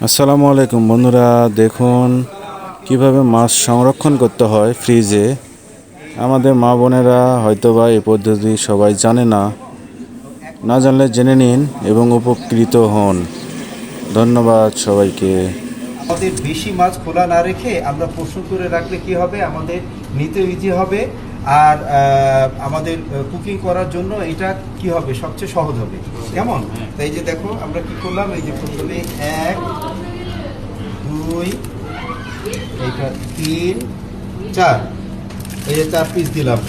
আসসালামু আলাইকুম বন্ধুরা, দেখুন কিভাবে মাছ সংরক্ষণ করতে হয় ফ্রিজে। আমাদের মা বোনেরা হয়তোবা এই পদ্ধতি সবাই জানে না, না জানলে জেনে নিন এবং উপকৃত হন। ধন্যবাদ সবাইকে। আমাদের বেশি মাছ খোলা না রেখে আমরা পোষণ করে রাখলে কি হবে, আমাদের নিতে ইজি হবে। আর আমাদের কুকিং করার জন্য এটা কি হবে, সবচেয়ে সহজ হবে। কেমন? তাই এই যে দেখো আমরা কি করলাম, এই যে প্রথমে 1 2 এইটা 3 4, এই যে 4 পিস দিলাম।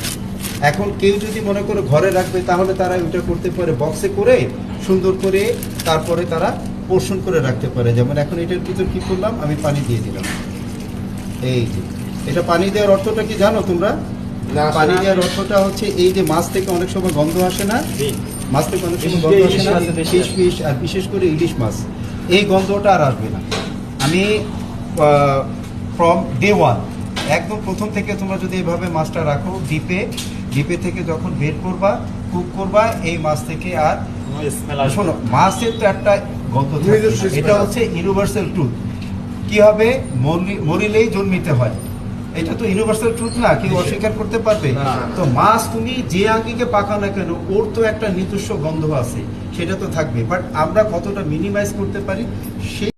এখন কেউ যদি মনে করে ঘরে রাখবে তাহলে তারা ওইটা করতে পারে, বক্সে করে সুন্দর করে তারপরে তারা পোর্শন করে রাখতে পারে। যেমন এখন এটার ভিতর কি করলাম, আমি পানি দিয়ে দিলাম। এই যে এটা পানি দেওয়ার অর্থটা কি জানো তোমরা? পানি দেওয়ার অর্থটা হচ্ছে এই যে মাছ থেকে অনেক সময় গন্ধ আসে না, মাছ থেকে অনেক সময় গন্ধ আসে না, ফিশ আর বিশেষ করে ইলিশ মাছ, এই গন্ধটা আর আসবে না। আমি ফ্রম ডে ওয়ান, একদম প্রথম থেকে তোমরা যদি এইভাবে মাছটা রাখো ডিপে থেকে যখন বের করবা, কুক করবা, এই মাছ থেকে আর শোনো, মাছের তো একটা গন্ধ থাকে, এটা হচ্ছে ইউনিভার্সাল ট্রুথ। কি হবে, মরিলেই জন্মিতে হয়, এটা তো ইউনিভার্সাল ট্রুথ না, কেউ অস্বীকার করতে পারবে? তো মাছ তুমি যে আঙ্গিকে পাকাও না কেন, ওর তো একটা নিজস্ব গন্ধ আছে, সেটা তো থাকবে। বাট আমরা কতটা মিনিমাইজ করতে পারি সেই